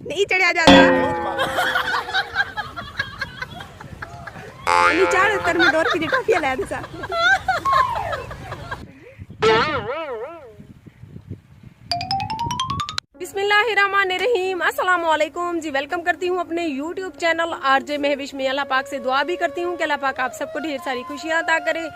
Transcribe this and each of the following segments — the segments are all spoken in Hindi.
नहीं चढ़ा ज्यादा। चार उत्तर में दौर की टॉफिया ला दे सा। बिस्मिल्लाहिर्रहमानिर्रहीम, अस्सलाम वालेकुम जी। वेलकम करती हूँ अपने YouTube चैनल आरजे महविश में। अल्लाह पाक से दुआ भी करती हूँ कि अल्लाह पाक आप सबको ढेर सारी खुशियाँ अता करे,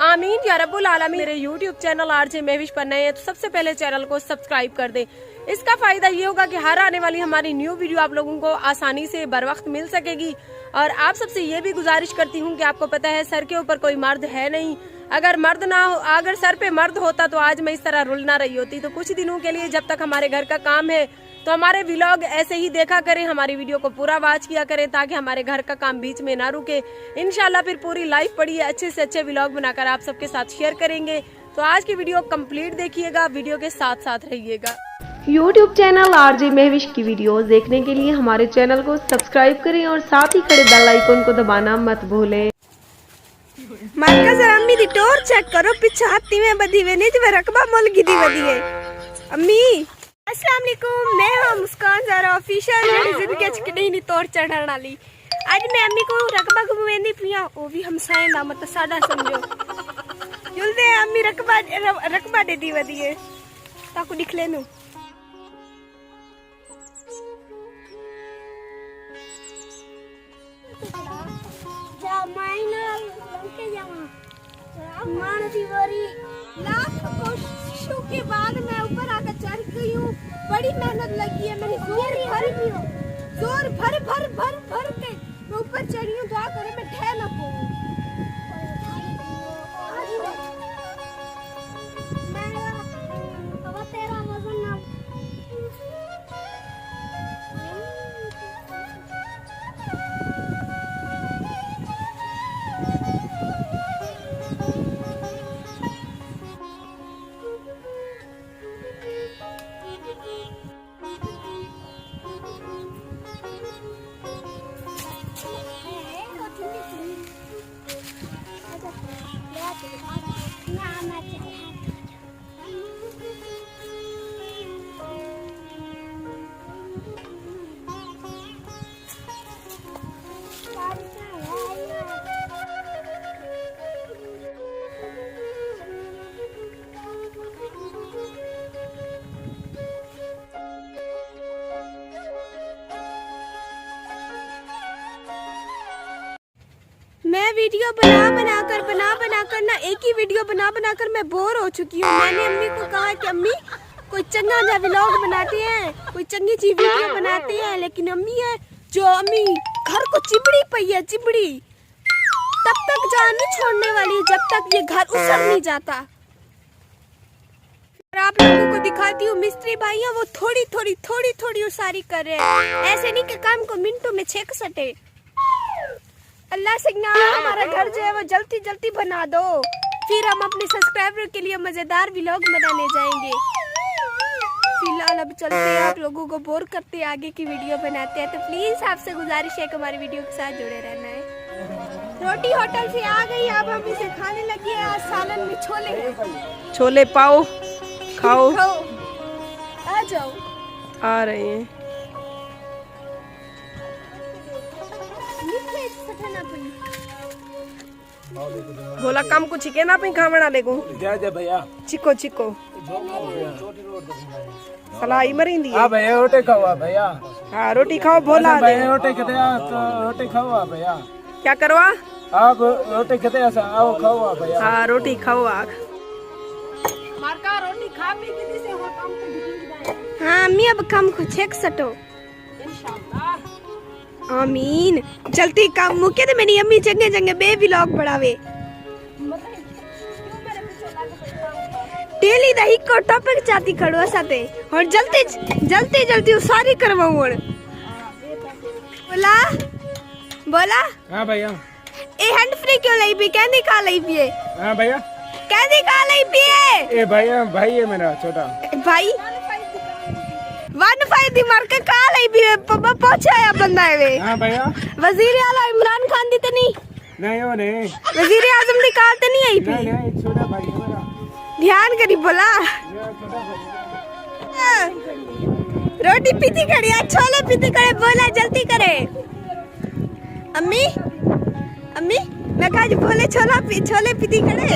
आमीन या रब्बुल आलमीन। मेरे YouTube चैनल आरजे महविश पर नए हैं तो सबसे पहले चैनल को सब्सक्राइब कर दें। इसका फायदा ये होगा कि हर आने वाली हमारी न्यू वीडियो आप लोगों को आसानी से बर वक्त मिल सकेगी। और आप सबसे ये भी गुजारिश करती हूँ कि आपको पता है सर के ऊपर कोई मर्द है नहीं। अगर मर्द ना हो, अगर सर पे मर्द होता तो आज मैं इस तरह रुल ना रही होती। तो कुछ दिनों के लिए जब तक हमारे घर का काम है तो हमारे व्लॉग ऐसे ही देखा करें, हमारी वीडियो को पूरा वॉच किया करें ताकि हमारे घर का काम बीच में ना रुके। इंशाल्लाह फिर पूरी लाइफ पड़ी है, अच्छे से अच्छे व्लॉग बनाकर आप सबके साथ शेयर करेंगे। तो आज की वीडियो कंप्लीट देखिएगा, वीडियो के साथ साथ रहिएगा। YouTube चैनल आरजे महविश की वीडियोस देखने के लिए हमारे चैनल को सब्सक्राइब करें और साथ ही खड़े बेल आइकन को दबाना मत भूलें। मारका जरा अम्मी दी टोर चेक करो, पीछे हाथी में बधी हुई नहीं तो रकबा मोल गिदी बधी है। अम्मी अस्सलाम वालेकुम, मैं हूं मुस्कान ज़ारा ऑफिशियल। मेरी जिंदगी चकड़ी नहीं तोड़ चढ़ाने वाली। आज मैं अम्मी को रकबा घुमावेंदी पिया, वो भी हम साए ना मत सादा समझो। जुलदे अम्मी रकबा दे दी बधी है ताकू दिख लेनु। लाख कोशिशों के बाद मैं ऊपर आकर चढ़ गई हूँ। बड़ी मेहनत लगी है मेरी, जोर भर के मैं ऊपर चढ़ी हूँ। दुआ करे मैं ढह ना पाऊँ। तेरा वजन ना मैं वीडियो बनाकर ना एक ही वीडियो बनाकर मैं बोर हो चुकी हूँ। मैंने अम्मी को कहा कि अम्मी कोई चंगा सा व्लॉग बनाते हैं, कोई चंगी सी वीडियो बनाते हैं, लेकिन अम्मी है जो अम्मी घर को चिबड़ी पई है, चिबड़ी तब तक जान नहीं छोड़ने वाली जब तक ये घर उसर नहीं जाता। आप लोगों को दिखाती हूँ मिस्त्री भाइयाँ वो थोड़ी उसारी कर रहे हैं। ऐसे नहीं कि काम को मिनटों में छेक सटे। अल्लाह से हमारा घर जो है वो जल्दी बना दो, फिर हम अपने सब्सक्राइबर के लिए मजेदार व्लॉग बनाने जाएंगे। फिलहाल अब चलते हैं, आप लोगों को बोर करते आगे की वीडियो बनाते हैं। तो प्लीज आपसे गुजारिश है कि हमारी वीडियो के साथ जुड़े रहना है। रोटी होटल से आ गई, अब हम इसे खाने लगे हैं। आज सालन में छोले पाओ खाओ। आ जाओ, आ रहे हैं। बोला काम को छिके ना पे खावना लेगो जा भैया चिको सलाई मरिंदी है। भैया रोटी खाओ भैया। हाँ रोटी खाओ बोला भैया रोटी खाते तो रोटी खाओ भैया। क्या करवा आप रोटी खाते ऐसा आओ खाओ भैया। हाँ रोटी खाओ आग मारका रोटी खा पी के से हो काम को बिगड़। हाँ अम्मी अब काम को छेक सटो इंशाल्लाह, आमीन। जल्दी काम मुके तो मेरी अम्मी जंगे बे व्लॉग बढ़ावे। डेली दही को टॉपिक चाहती खड़ो साथे और जल्दी सारी करवाऊं। बोला हां भैया ए हैंड फ्री क्यों लई भी कैंडी का लई भी। हां भैया कैंडी का लई भी ए भैया भाई है मेरा छोटा भाई 1 दिमाग का काल है भी पप्पा पहुंचाया बंदा है वे। हां भैया वजीर आला इमरान खान दी तो नहीं हो नहीं वजीर आजम दी काल तो नहीं आई भी। नहीं छोटा भाई है मेरा, ध्यान करी बोला। रोटी पीती खड़ी है, छोले पीती खड़े, बोला जल्दी करे। अम्मी अम्मी मैं कहा बोले छोले पीती खड़े।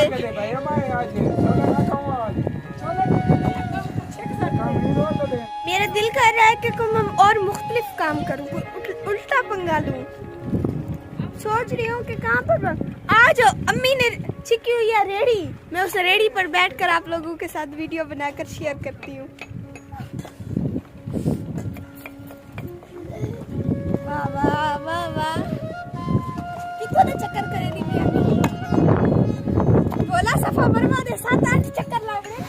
मेरा दिल कर रहा है कि मैं और मुख्तलिफ काम करूं, उल्टा पंगा लूं। सोच रही हूँ कि कहाँ पर आज अम्मी ने छिकी हुई है रेड़ी, मैं उस रेड़ी पर बैठकर आप लोगों के साथ वीडियो बनाकर शेयर करती हूँ। वाह वाह वाह वाह, कितने चक्कर करे दी मैं अम्मी, बोला सफा बर्मा दे 7-8 चक्कर लाग रहे।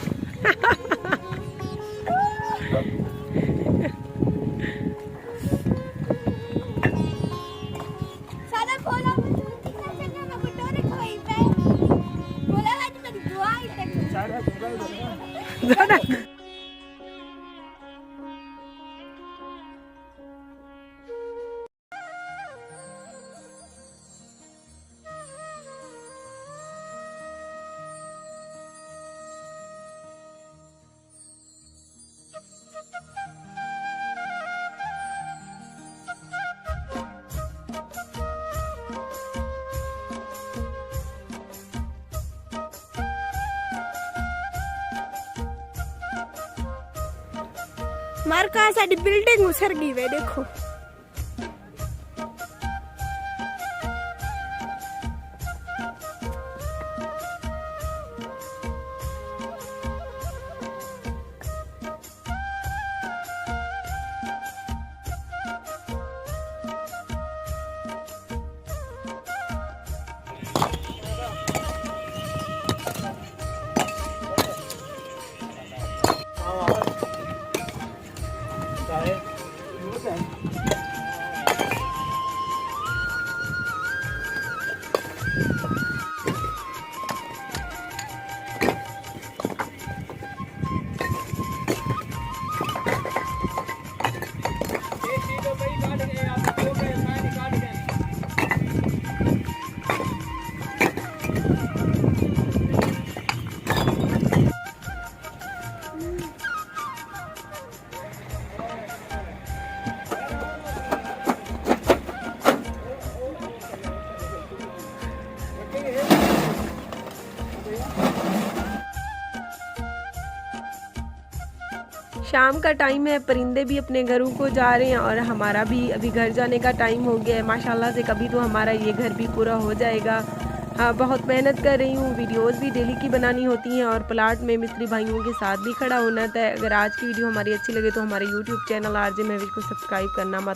मार का साडी बिल्डिंग उसर गई वे देखो। शाम का टाइम है, परिंदे भी अपने घरों को जा रहे हैं और हमारा भी अभी घर जाने का टाइम हो गया है। माशाल्लाह से कभी तो हमारा ये घर भी पूरा हो जाएगा। हाँ, बहुत मेहनत कर रही हूँ, वीडियोस भी डेली की बनानी होती हैं और प्लाट में मिस्त्री भाइयों के साथ भी खड़ा होना था। अगर आज की वीडियो हमारी अच्छी लगे तो हमारे यूट्यूब चैनल आरजे महविश को सब्सक्राइब करना मत